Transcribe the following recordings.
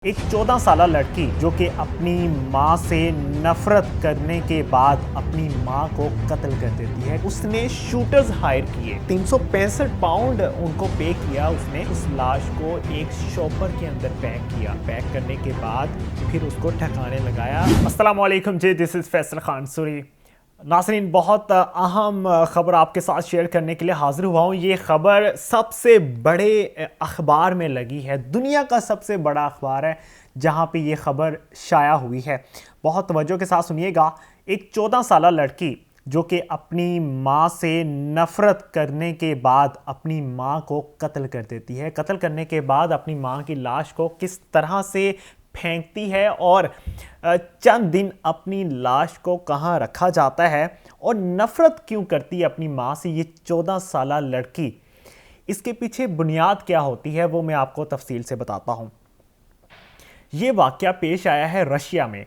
एक 14 साला लड़की जो कि अपनी माँ से नफरत करने के बाद अपनी माँ को कत्ल कर देती है। उसने शूटर्स हायर किए, 365 पाउंड उनको पे किया। उसने उस लाश को एक शॉपर के अंदर पैक किया। पैक करने के बाद फिर उसको ठिकाने लगाया। अस्सलाम वालेकुम जी, दिस इज़ फैसल खान सूरी। नाज़रीन, बहुत अहम ख़बर आपके साथ शेयर करने के लिए हाज़िर हुआ हूँ। ये ख़बर सबसे बड़े अखबार में लगी है, दुनिया का सबसे बड़ा अखबार है जहाँ पे ये ख़बर शाया हुई है। बहुत तवज्जो के साथ सुनिएगा। एक 14 साला लड़की जो कि अपनी माँ से नफ़रत करने के बाद अपनी माँ को कत्ल कर देती है। कत्ल करने के बाद अपनी माँ की लाश को किस तरह से फेंकती है और चंद दिन अपनी लाश को कहाँ रखा जाता है और नफ़रत क्यों करती है अपनी माँ से ये 14 साला लड़की, इसके पीछे बुनियाद क्या होती है वो मैं आपको तफसील से बताता हूँ। ये वाक़या पेश आया है रशिया में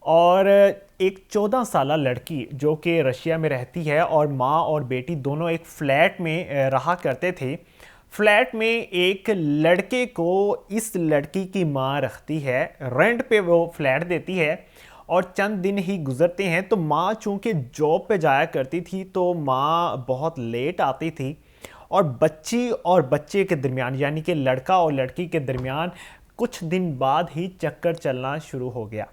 और एक 14 साला लड़की जो कि रशिया में रहती है और माँ और बेटी दोनों एक फ़्लैट में रहा करते थे। फ्लैट में एक लड़के को इस लड़की की माँ रखती है, रेंट पे वो फ्लैट देती है और चंद दिन ही गुजरते हैं तो माँ चूँकि जॉब पे जाया करती थी तो माँ बहुत लेट आती थी और बच्ची और बच्चे के दरमियान, यानी कि लड़का और लड़की के दरमियान कुछ दिन बाद ही चक्कर चलना शुरू हो गया।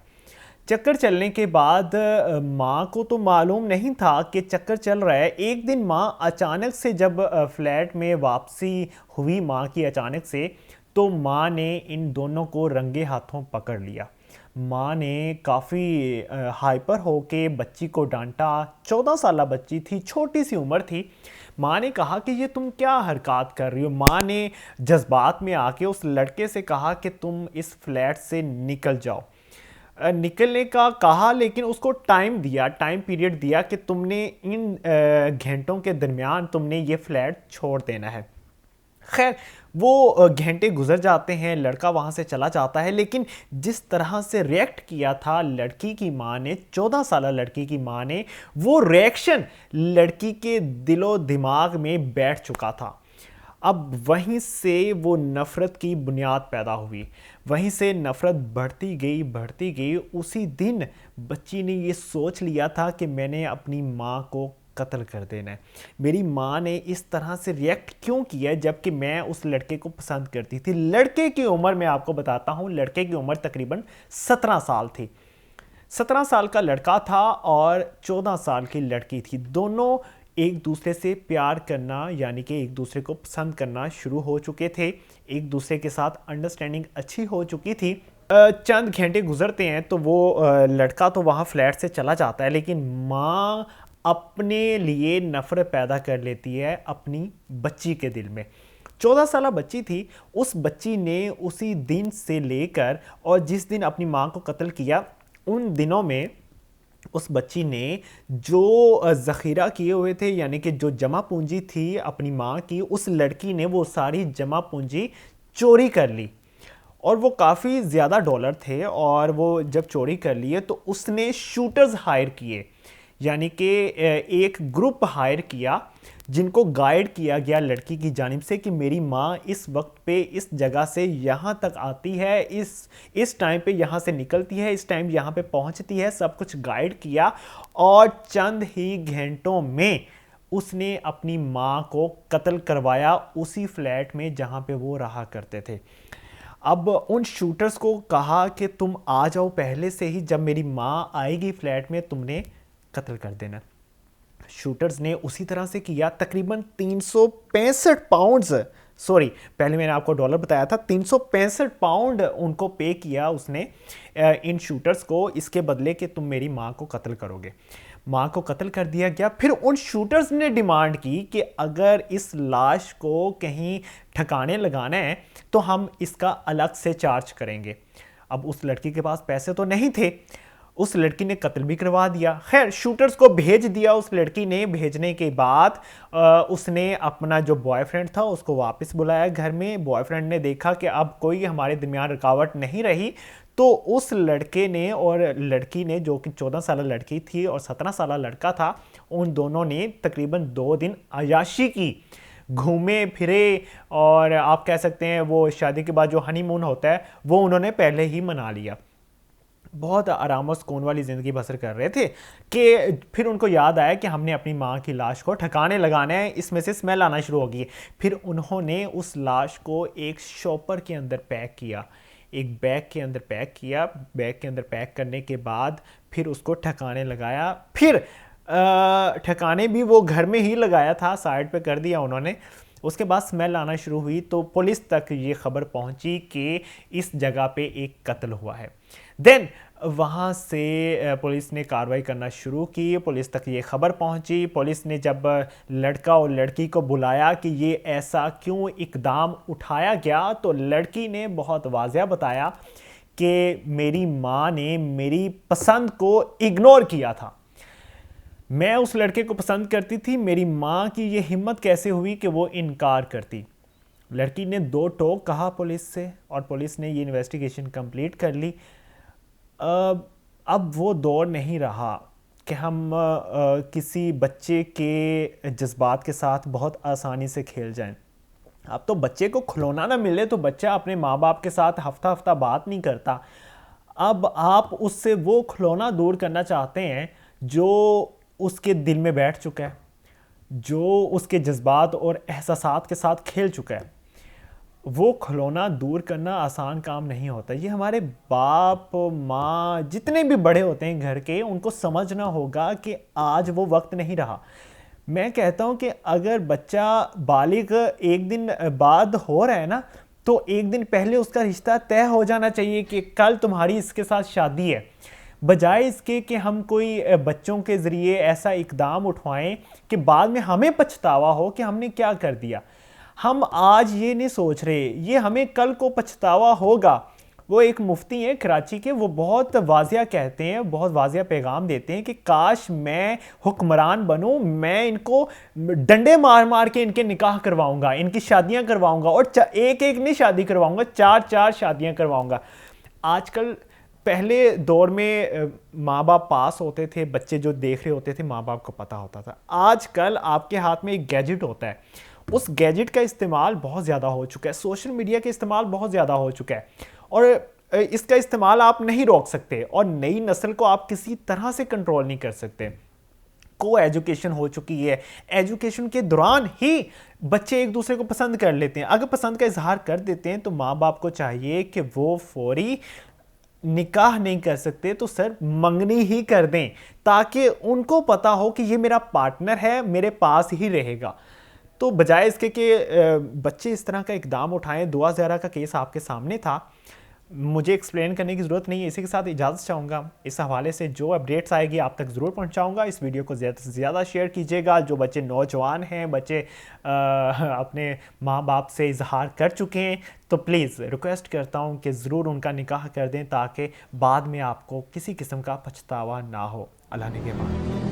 चक्कर चलने के बाद माँ को तो मालूम नहीं था कि चक्कर चल रहा है। एक दिन माँ अचानक से जब फ्लैट में वापसी हुई माँ की अचानक से, तो माँ ने इन दोनों को रंगे हाथों पकड़ लिया। माँ ने काफ़ी हाइपर होके बच्ची को डांटा। 14 साला बच्ची थी, छोटी सी उम्र थी। माँ ने कहा कि ये तुम क्या हरकत कर रही हो। माँ ने जज्बात में आके उस लड़के से कहा कि तुम इस फ्लैट से निकल जाओ। निकलने का कहा, लेकिन उसको टाइम दिया, टाइम पीरियड दिया कि तुमने इन घंटों के दरमियान तुमने ये फ्लैट छोड़ देना है। खैर, वो घंटे गुजर जाते हैं, लड़का वहाँ से चला जाता है, लेकिन जिस तरह से रिएक्ट किया था लड़की की माँ ने, 14 साला लड़की की माँ ने, वो रिएक्शन लड़की के दिलो दिमाग में बैठ चुका था। अब वहीं से वो नफ़रत की बुनियाद पैदा हुई, वहीं से नफ़रत बढ़ती गई। उसी दिन बच्ची ने ये सोच लिया था कि मैंने अपनी माँ को कत्ल कर देना है। मेरी माँ ने इस तरह से रिएक्ट क्यों किया जबकि मैं उस लड़के को पसंद करती थी। लड़के की उम्र मैं आपको बताता हूँ, लड़के की उम्र तकरीबन 17 साल थी। 17 साल का लड़का था और 14 साल की लड़की थी। दोनों एक दूसरे से प्यार करना, यानी कि एक दूसरे को पसंद करना शुरू हो चुके थे। एक दूसरे के साथ अंडरस्टैंडिंग अच्छी हो चुकी थी। चंद घंटे गुजरते हैं तो वो लड़का तो वहाँ फ्लैट से चला जाता है, लेकिन माँ अपने लिए नफ़रत पैदा कर लेती है अपनी बच्ची के दिल में। 14 साला बच्ची थी। उस बच्ची ने उसी दिन से लेकर और जिस दिन अपनी माँ को कत्ल किया, उन दिनों में उस बच्ची ने जो ज़ख़ीरा किए हुए थे, यानी कि जो जमा पूंजी थी अपनी माँ की, उस लड़की ने वो सारी जमा पूंजी चोरी कर ली और वो काफ़ी ज़्यादा डॉलर थे। और वो जब चोरी कर लिए तो उसने शूटर्स हायर किए, यानी कि एक ग्रुप हायर किया जिनको गाइड किया गया लड़की की जानिब से कि मेरी माँ इस वक्त पे इस जगह से यहाँ तक आती है, इस टाइम पे यहाँ से निकलती है, इस टाइम यहाँ पे पहुँचती है। सब कुछ गाइड किया और चंद ही घंटों में उसने अपनी माँ को कत्ल करवाया उसी फ्लैट में जहाँ पे वो रहा करते थे। अब उन शूटर्स को कहा कि तुम आ जाओ पहले से ही, जब मेरी माँ आएगी फ्लैट में तुमने कत्ल कर देना। शूटर्स ने उसी तरह से किया। तकरीबन 365 पाउंड्स, सॉरी पहले मैंने आपको डॉलर बताया था, 365 पाउंड उनको पे किया उसने इन शूटर्स को, इसके बदले कि तुम मेरी माँ को कत्ल करोगे। माँ को कत्ल कर दिया गया। फिर उन शूटर्स ने डिमांड की कि अगर इस लाश को कहीं ठिकाने लगाना है तो हम इसका अलग से चार्ज करेंगे। अब उस लड़की के पास पैसे तो नहीं थे, उस लड़की ने कत्ल भी करवा दिया। खैर, शूटर्स को भेज दिया उस लड़की ने। भेजने के बाद उसने अपना जो बॉयफ्रेंड था उसको वापस बुलाया घर में। बॉयफ्रेंड ने देखा कि अब कोई हमारे दरमियान रुकावट नहीं रही, तो उस लड़के ने और लड़की ने, जो कि 14 साल लड़की थी और 17 साल लड़का था, उन दोनों ने तकरीबन 2 दिन अय्याशी की। घूमे फिरे, और आप कह सकते हैं वो शादी के बाद जो हनीमून होता है वो उन्होंने पहले ही मना लिया। बहुत आराम और सुकून वाली ज़िंदगी बसर कर रहे थे कि फिर उनको याद आया कि हमने अपनी माँ की लाश को ठिकाने लगाना है, इसमें से स्मेल आना शुरू होगी। फिर उन्होंने उस लाश को एक शॉपर के अंदर पैक किया, एक बैग के अंदर पैक किया। बैग के अंदर पैक करने के बाद फिर उसको ठिकाने लगाया। फिर ठिकाने भी वो घर में ही लगाया था, साइड पे कर दिया उन्होंने। उसके बाद स्मेल आना शुरू हुई तो पुलिस तक ये खबर पहुंची कि इस जगह पे एक कत्ल हुआ है। देन वहाँ से पुलिस ने कार्रवाई करना शुरू की, पुलिस तक ये खबर पहुंची। पुलिस ने जब लड़का और लड़की को बुलाया कि ये ऐसा क्यों इकदाम उठाया गया, तो लड़की ने बहुत वाज़ेह बताया कि मेरी माँ ने मेरी पसंद को इग्नोर किया था। मैं उस लड़के को पसंद करती थी, मेरी माँ की ये हिम्मत कैसे हुई कि वो इनकार करती। लड़की ने 2 टोक कहा पुलिस से, और पुलिस ने ये इन्वेस्टिगेशन कंप्लीट कर ली। अब वो दौर नहीं रहा कि हम किसी बच्चे के जज्बात के साथ बहुत आसानी से खेल जाएं। अब तो बच्चे को खिलौना ना मिले तो बच्चा अपने माँ बाप के साथ हफ्ता हफ्ता बात नहीं करता। अब आप उससे वो खिलौना दूर करना चाहते हैं जो उसके दिल में बैठ चुका है, जो उसके जज्बात और एहसासात के साथ खेल चुका है। वो खिलौना दूर करना आसान काम नहीं होता। ये हमारे बाप माँ जितने भी बड़े होते हैं घर के, उनको समझना होगा कि आज वो वक्त नहीं रहा। मैं कहता हूँ कि अगर बच्चा बालिग एक दिन बाद हो रहा है ना, तो एक दिन पहले उसका रिश्ता तय हो जाना चाहिए कि कल तुम्हारी इसके साथ शादी है, बजाय इसके कि हम कोई बच्चों के ज़रिए ऐसा इकदाम उठवाएं कि बाद में हमें पछतावा हो कि हमने क्या कर दिया। हम आज ये नहीं सोच रहे, ये हमें कल को पछतावा होगा। वो एक मुफ्ती हैं कराची के, वो बहुत वाज़िया कहते हैं, बहुत वाज़िया पैगाम देते हैं कि काश मैं हुक्मरान बनूं, मैं इनको डंडे मार मार के इनके निकाह करवाऊंगा, इनकी शादियां करवाऊंगा, और एक एक नहीं शादी करवाऊंगा, 4-4 शादियां करवाऊंगा। आजकल पहले दौर में माँ बाप पास होते थे, बच्चे जो देख रहे होते थे माँ बाप को पता होता था। आजकल आपके हाथ में एक गैजेट होता है, उस गैजेट का इस्तेमाल बहुत ज़्यादा हो चुका है, सोशल मीडिया का इस्तेमाल बहुत ज़्यादा हो चुका है, और इसका इस्तेमाल आप नहीं रोक सकते, और नई नस्ल को आप किसी तरह से कंट्रोल नहीं कर सकते। को एजुकेशन हो चुकी है, एजुकेशन के दौरान ही बच्चे एक दूसरे को पसंद कर लेते हैं। अगर पसंद का इजहार कर देते हैं तो माँ बाप को चाहिए कि वो फौरी निकाह नहीं कर सकते तो सर मंगनी ही कर दें, ताकि उनको पता हो कि ये मेरा पार्टनर है, मेरे पास ही रहेगा। तो बजाय इसके कि बच्चे इस तरह का इकदाम उठाएं। दुआ ज़हरा का केस आपके सामने था, मुझे एक्सप्लेन करने की ज़रूरत नहीं है। इसी के साथ इजाज़त चाहूँगा। इस हवाले से जो अपडेट्स आएगी आप तक ज़रूर पहुँचाऊँगा। इस वीडियो को ज़्यादा से ज़्यादा शेयर कीजिएगा। जो बच्चे नौजवान हैं, बच्चे अपने माँ बाप से इजहार कर चुके हैं, तो प्लीज़ रिक्वेस्ट करता हूँ कि ज़रूर उनका निकाह कर दें, ताकि बाद में आपको किसी किस्म का पछतावा ना हो। अल्लाह ने के मान।